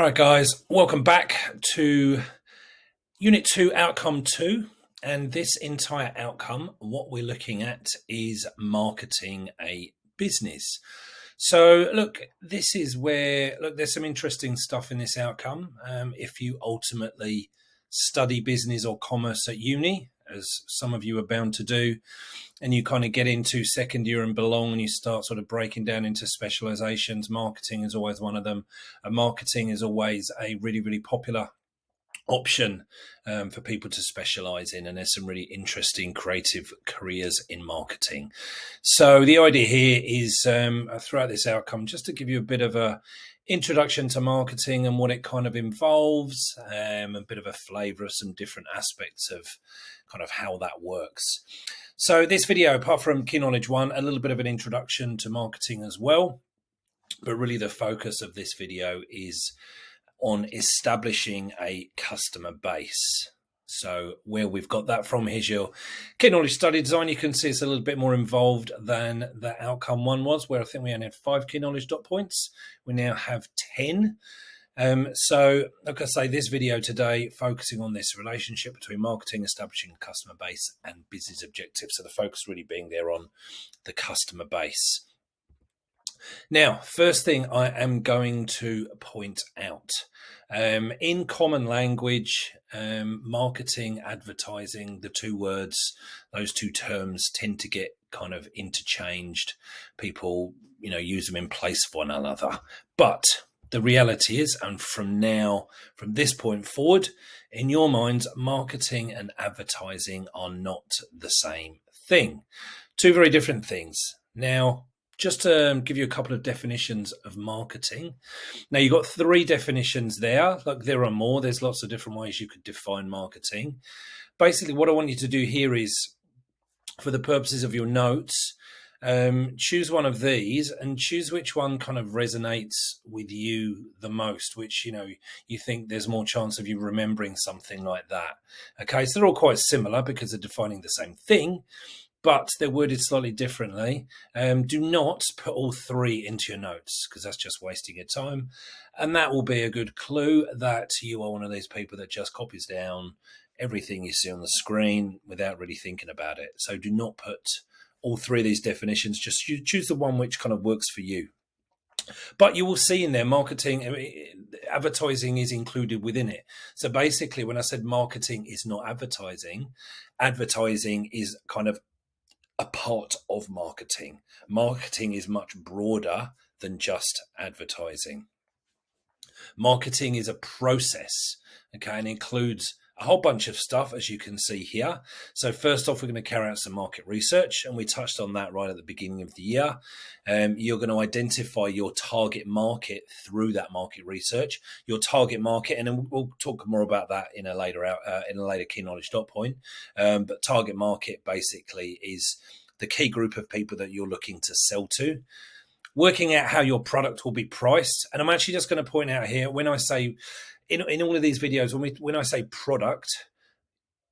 right, guys, welcome back to Unit 2, Outcome 2. And this entire outcome, what we're looking at is marketing a business. So, look, this is where, there's some interesting stuff in this outcome. If you ultimately study business or commerce at uni, as some of you are bound to do, and you kind of get into second year and belong and you start sort of breaking down into specializations, marketing is always one of them. And marketing is always a really, really popular option for people to specialize in, and there's some really interesting creative careers in marketing. So the idea here is throughout this outcome just to give you a bit of a introduction to marketing and what it kind of involves, a bit of a flavor of some different aspects of kind of how that works. So this video, apart from Key Knowledge 1, a little bit of an introduction to marketing as well, but really the focus of this video is on establishing a customer base. So where we've got that from, here's your Key Knowledge Study Design. You can see it's a little bit more involved than the outcome 1 was, where I think we only had 5 Key Knowledge dot points. We now have 10. So like I say, this video today focusing on this relationship between marketing, establishing a customer base, and business objectives. So the focus really being there on the customer base. Now, first thing I am going to point out, in common language, marketing, advertising, the two words, those two terms tend to get kind of interchanged. People, use them in place of one another. But the reality is, and from this point forward, in your minds, marketing and advertising are not the same thing. Two very different things. Now, just to give you a couple of definitions of marketing. Now, you've got 3 definitions there. Like, there are more. There's lots of different ways you could define marketing. Basically, what I want you to do here is, for the purposes of your notes, choose one of these and choose which one kind of resonates with you the most, which, you think there's more chance of you remembering something like that. Okay, so they're all quite similar because they're defining the same thing, but they're worded slightly differently. Do not put all 3 into your notes because that's just wasting your time. And that will be a good clue that you are one of those people that just copies down everything you see on the screen without really thinking about it. So do not put all 3 of these definitions. Just you choose the one which kind of works for you. But you will see in there, marketing, advertising is included within it. So basically, when I said marketing is not advertising, advertising is kind of a part of marketing. Marketing is much broader than just advertising. Marketing is a process, okay, and includes a whole bunch of stuff, as you can see here. So first off, we're going to carry out some market research, and we touched on that right at the beginning of the year. You're going to identify your target market through that market research. Your target market, and then we'll talk more about that in a later Key Knowledge dot point. But target market basically is the key group of people that you're looking to sell to. Working out how your product will be priced, and I'm actually just going to point out here when I say in all of these videos, when I say product,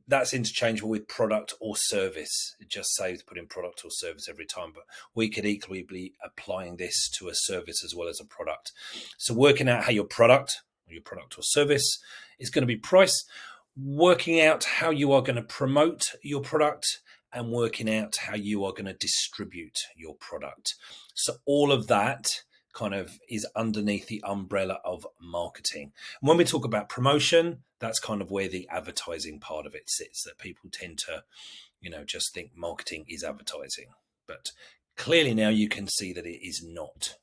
that's interchangeable with product or service. It just saves putting product or service every time, but we could equally be applying this to a service as well as a product. So working out how your product or service is going to be priced, working out how you are going to promote your product, and working out how you are going to distribute your product. So all of that kind of is underneath the umbrella of marketing. And when we talk about promotion, that's kind of where the advertising part of it sits, that people tend to, just think marketing is advertising. But clearly now you can see that it is not.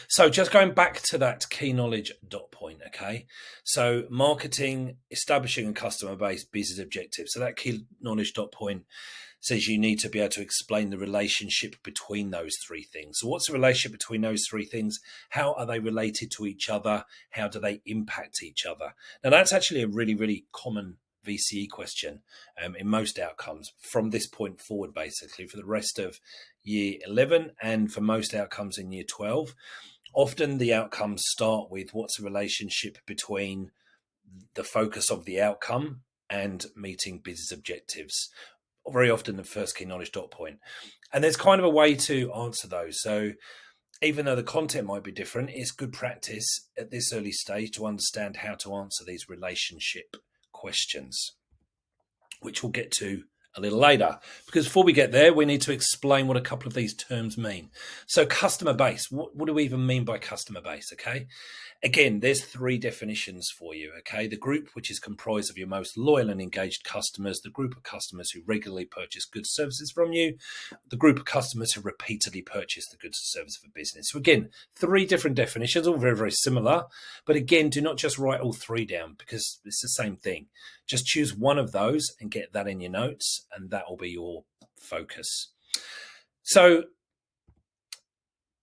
So just going back to that Key Knowledge dot point, okay? So marketing, establishing a customer base, business objectives. So that Key Knowledge dot point says you need to be able to explain the relationship between those 3 things. So what's the relationship between those 3 things? How are they related to each other? How do they impact each other? Now, that's actually a really, really common VCE question in most outcomes from this point forward, basically, for the rest of year 11 and for most outcomes in year 12. Often the outcomes start with what's the relationship between the focus of the outcome and meeting business objectives. Very often the first Key Knowledge dot point. And there's kind of a way to answer those. So Even though the content might be different, it's good practice at this early stage to understand how to answer these relationship questions, which we'll get to a little later. Because before we get there, we need to explain what a couple of these terms mean. So customer base, what do we even mean by customer base? Okay. Again, there's three definitions for you. Okay. The group, which is comprised of your most loyal and engaged customers, the group of customers who regularly purchase goods and services from you, the group of customers who repeatedly purchase the goods and services of a business. So again, three different definitions, all very, very similar. But again, do not just write all three down because it's the same thing. Just choose one of those and get that in your notes, and that will be your focus. So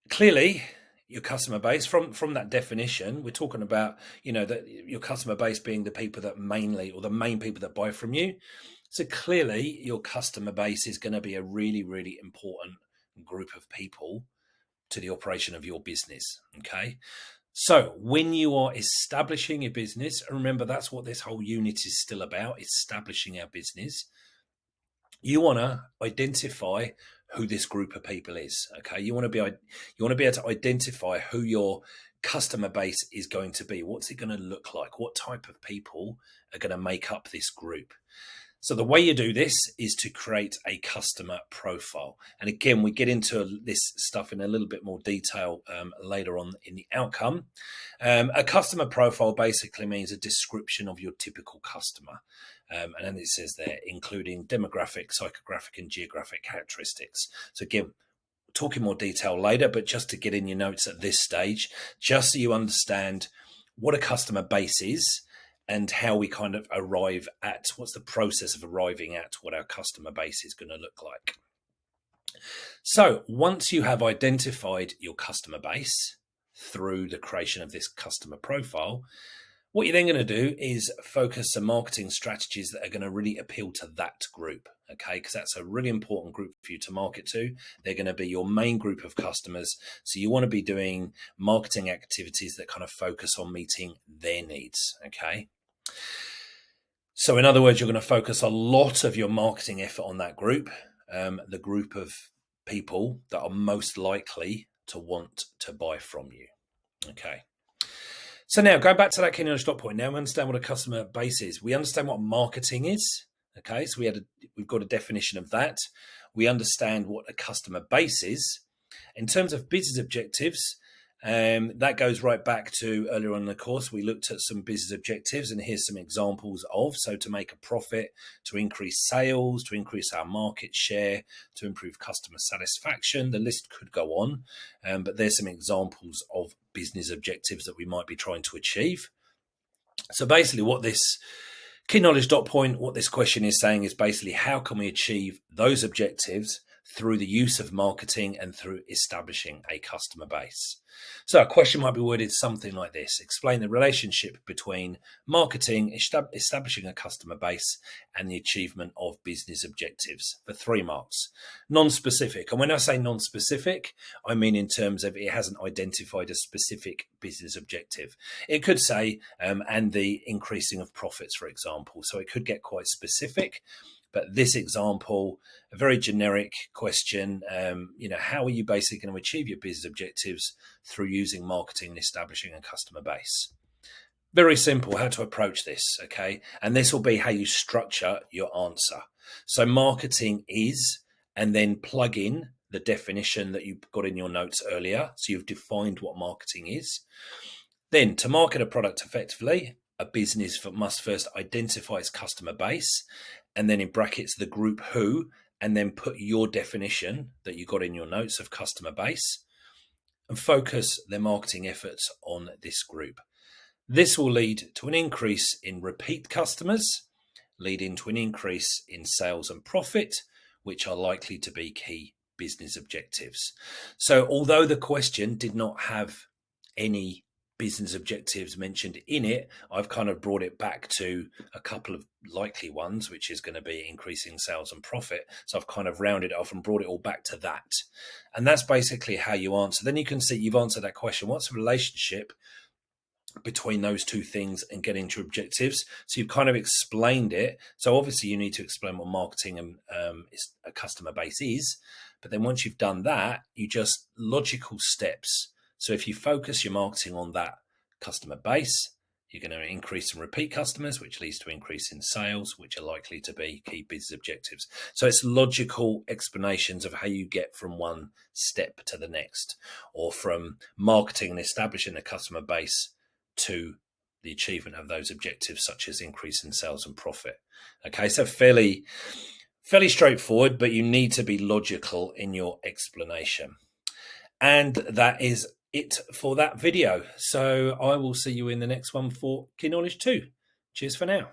clearly, your customer base, from that definition, we're talking about, that your customer base being the people that mainly, or the main people that buy from you. So clearly, your customer base is going to be a really, really important group of people to the operation of your business. Okay. So when you are establishing your business, and remember, that's what this whole unit is still about, establishing our business. You want to identify who this group of people is. Okay. You want to be able to identify who your customer base is going to be. What's it going to look like? What type of people are going to make up this group? So the way you do this is to create a customer profile. And again, we get into this stuff in a little bit more detail later on in the outcome. A customer profile basically means a description of your typical customer. And then it says there, including demographic, psychographic, and geographic characteristics. So again, talk in more detail later, but just to get in your notes at this stage, just so you understand what a customer base is, and how we kind of arrive at, what's the process of arriving at what our customer base is going to look like. So once you have identified your customer base through the creation of this customer profile, what you're then going to do is focus some marketing strategies that are going to really appeal to that group. Okay, because that's a really important group for you to market to. They're going to be your main group of customers. So you want to be doing marketing activities that kind of focus on meeting their needs. Okay. So in other words, you're going to focus a lot of your marketing effort on that group, the group of people that are most likely to want to buy from you. Okay. So now going back to that key knowledge dot point, now we understand what a customer base is. We understand what marketing is. Okay. So we've got a definition of that. We understand what a customer base is. In terms of business objectives, that goes right back to earlier on in the course. We looked at some business objectives, and here's some examples of. So to make a profit, to increase sales, to increase our market share, to improve customer satisfaction. The list could go on, but there's some examples of business objectives that we might be trying to achieve. So basically what this key knowledge dot point, what this question is saying is basically how can we achieve those objectives through the use of marketing and through establishing a customer base. So a question might be worded something like this. Explain the relationship between marketing, establishing a customer base, and the achievement of business objectives for 3 marks. Non-specific. And when I say non-specific, I mean in terms of it hasn't identified a specific business objective. It could say, and the increasing of profits, for example. So it could get quite specific. But this example, a very generic question, how are you basically going to achieve your business objectives through using marketing and establishing a customer base? Very simple how to approach this, okay? And this will be how you structure your answer. So marketing is, and then plug in the definition that you got in your notes earlier. So you've defined what marketing is. Then to market a product effectively, a business must first identify its customer base, and then in brackets, the group who, and then put your definition that you got in your notes of customer base, and focus their marketing efforts on this group. This will lead to an increase in repeat customers, leading to an increase in sales and profit, which are likely to be key business objectives. So although the question did not have any business objectives mentioned in it, I've kind of brought it back to a couple of likely ones, which is going to be increasing sales and profit. So I've kind of rounded it off and brought it all back to that. And that's basically how you answer. Then you can see you've answered that question. What's the relationship between those two things and getting to objectives? So you've kind of explained it. So obviously you need to explain what marketing and a customer base is, But then once you've done that, you just logical steps. So if you focus your marketing on that customer base, you're going to increase in repeat customers, which leads to increase in sales, which are likely to be key business objectives. So it's logical explanations of how you get from one step to the next, or from marketing and establishing a customer base to the achievement of those objectives, such as increase in sales and profit. Okay, so fairly straightforward, but you need to be logical in your explanation. And that is it for that video. So I will see you in the next one for Key Knowledge 2. Cheers for now.